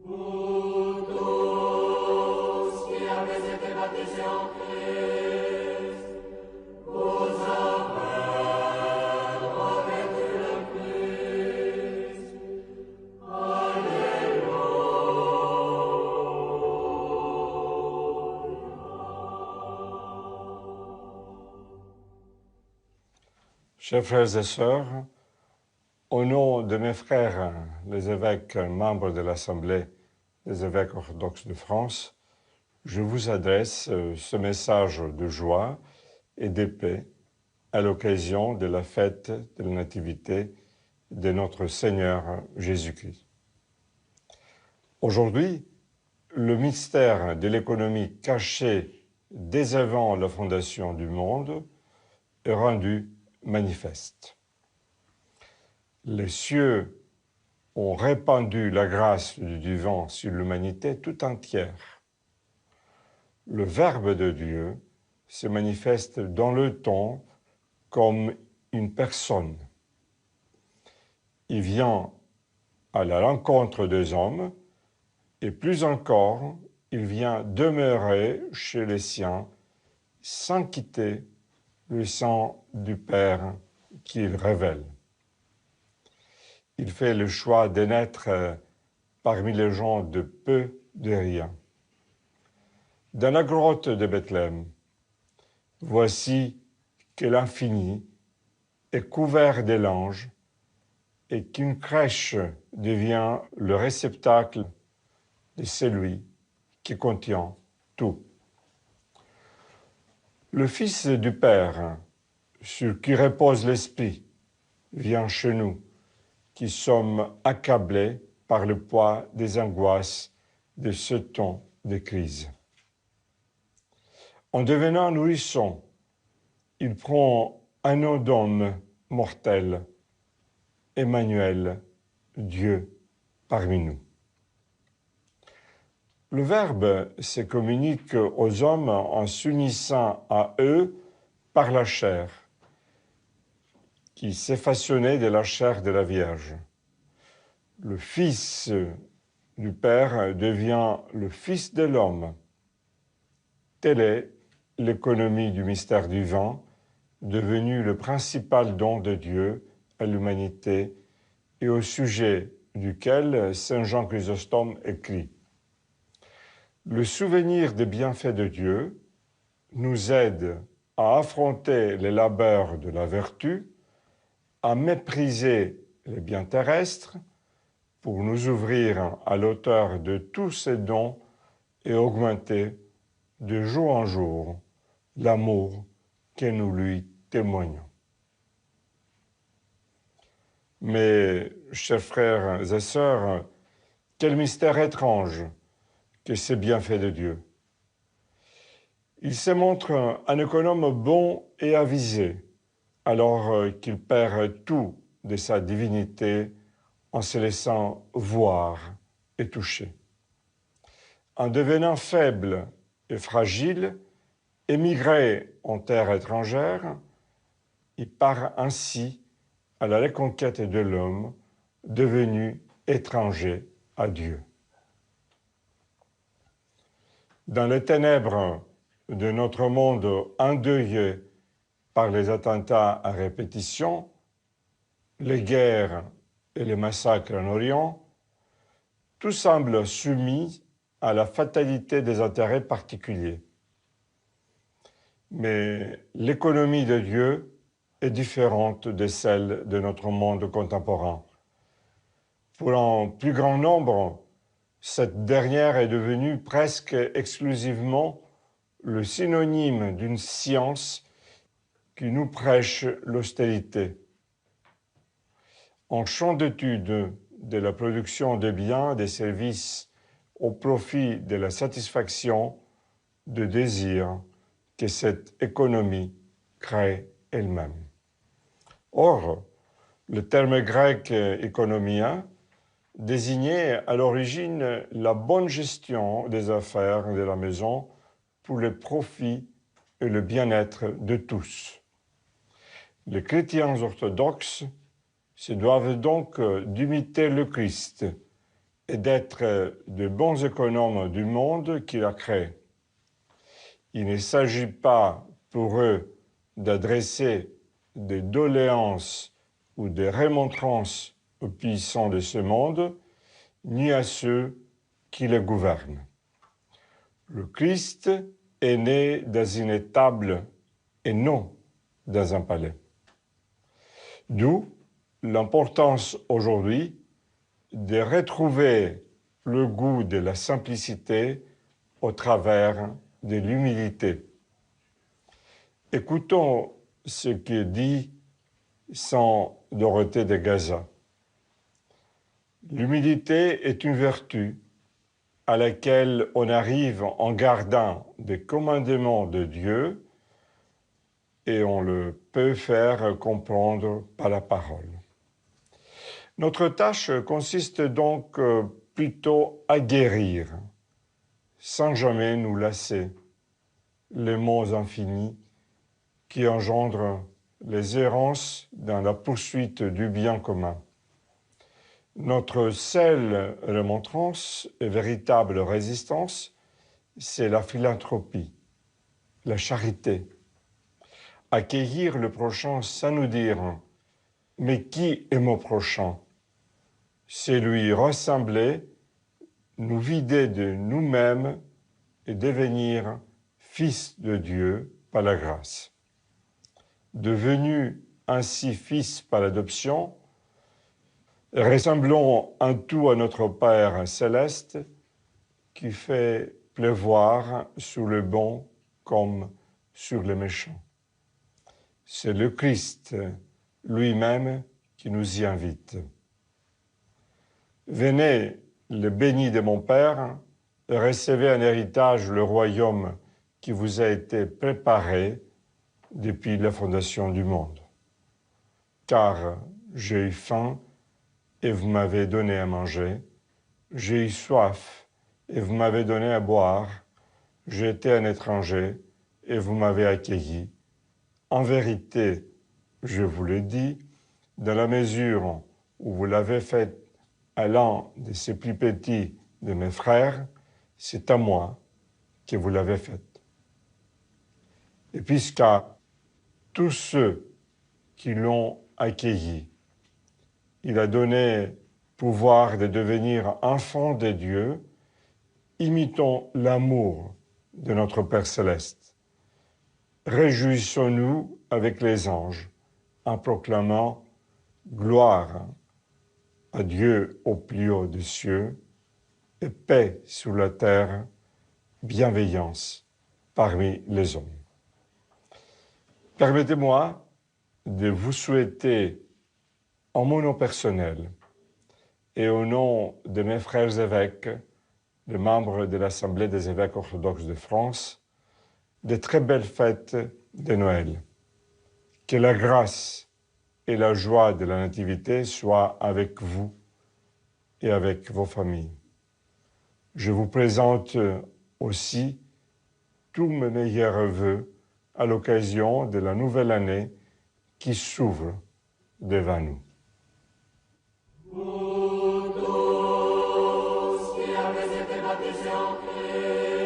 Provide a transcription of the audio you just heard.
Chers frères et sœurs, au nom de mes frères, les évêques membres de l'Assemblée des évêques orthodoxes de France, je vous adresse ce message de joie et de paix à l'occasion de la fête de la Nativité de notre Seigneur Jésus-Christ. Aujourd'hui, le mystère de l'économie cachée dès avant la fondation du monde est rendu manifeste. Les cieux ont répandu la grâce du divin sur l'humanité tout entière. Le Verbe de Dieu se manifeste dans le temps comme une personne. Il vient à la rencontre des hommes et plus encore, il vient demeurer chez les siens sans quitter le sang du Père qu'il révèle. Il fait le choix de naître parmi les gens de peu, de rien. Dans la grotte de Bethléem, voici que l'infini est couvert de l'ange et qu'une crèche devient le réceptacle de celui qui contient tout. Le Fils du Père, sur qui repose l'Esprit, vient chez nous, qui sommes accablés par le poids des angoisses de ce temps de crise. En devenant nourrisson, il prend un nom d'homme mortel, Emmanuel, Dieu parmi nous. Le Verbe se communique aux hommes en s'unissant à eux par la chair, qui s'est façonnée de la chair de la Vierge. Le Fils du Père devient le Fils de l'homme. Telle est l'économie du mystère divin, devenu le principal don de Dieu à l'humanité et au sujet duquel Saint Jean Chrysostome écrit: le souvenir des bienfaits de Dieu nous aide à affronter les labeurs de la vertu, à mépriser les biens terrestres, pour nous ouvrir à l'auteur de tous ces dons et augmenter de jour en jour l'amour que nous lui témoignons. Mais, chers frères et sœurs, quel mystère étrange que ces bienfaits de Dieu. Il se montre un économe bon et avisé, alors qu'il perd tout de sa divinité en se laissant voir et toucher. En devenant faible et fragile, émigré en terre étrangère, il part ainsi à la reconquête de l'homme devenu étranger à Dieu. Dans les ténèbres de notre monde endeuillé par les attentats à répétition, les guerres et les massacres en Orient, tout semble soumis à la fatalité des intérêts particuliers. Mais l'économie de Dieu est différente de celle de notre monde contemporain. Pour un plus grand nombre, cette dernière est devenue presque exclusivement le synonyme d'une science qui nous prêche l'austérité. En champ d'étude de la production des biens et des services au profit de la satisfaction de désirs que cette économie crée elle-même. Or, le terme grec économia désignait à l'origine la bonne gestion des affaires de la maison pour le profit et le bien-être de tous. Les chrétiens orthodoxes se doivent donc d'imiter le Christ est d'être de bons économes du monde qu'il a créé. Il ne s'agit pas pour eux d'adresser des doléances ou des remontrances aux puissants de ce monde, ni à ceux qui les gouvernent. Le Christ est né dans une étable et non dans un palais. D'où l'importance aujourd'hui de retrouver le goût de la simplicité au travers de l'humilité. Écoutons ce que dit Saint Dorothée de Gaza. L'humilité est une vertu à laquelle on arrive en gardant des commandements de Dieu et on le peut faire comprendre par la parole. Notre tâche consiste donc plutôt à guérir, sans jamais nous lasser, les maux infinis qui engendrent les errances dans la poursuite du bien commun. Notre seule remontrance et véritable résistance, c'est la philanthropie, la charité. Accueillir le prochain sans nous dire « mais qui est mon prochain ?» C'est lui ressembler, nous vider de nous-mêmes et devenir fils de Dieu par la grâce. Devenu ainsi fils par l'adoption, ressemblons en tout à notre Père céleste qui fait pleuvoir sur le bon comme sur les méchants. C'est le Christ lui-même qui nous y invite. Venez, le béni de mon Père, et recevez en héritage le royaume qui vous a été préparé depuis la fondation du monde. Car j'ai eu faim et vous m'avez donné à manger, j'ai eu soif et vous m'avez donné à boire, j'ai été un étranger et vous m'avez accueilli. En vérité, je vous le dis, dans la mesure où vous l'avez fait à l'un de ces plus petits de mes frères, c'est à moi que vous l'avez fait. Et puisqu'à tous ceux qui l'ont accueilli, il a donné pouvoir de devenir enfants de Dieu, imitons l'amour de notre Père céleste. Réjouissons-nous avec les anges en proclamant gloire à Dieu au plus haut des cieux et paix sur la terre, bienveillance parmi les hommes. Permettez-moi de vous souhaiter en mon nom personnel et au nom de mes frères évêques, les membres de l'Assemblée des évêques orthodoxes de France, de très belles fêtes de Noël. Que la grâce et la joie de la Nativité soient avec vous et avec vos familles. Je vous présente aussi tous mes meilleurs vœux à l'occasion de la nouvelle année qui s'ouvre devant nous. Nous tous qui avons été baptisés en Christ,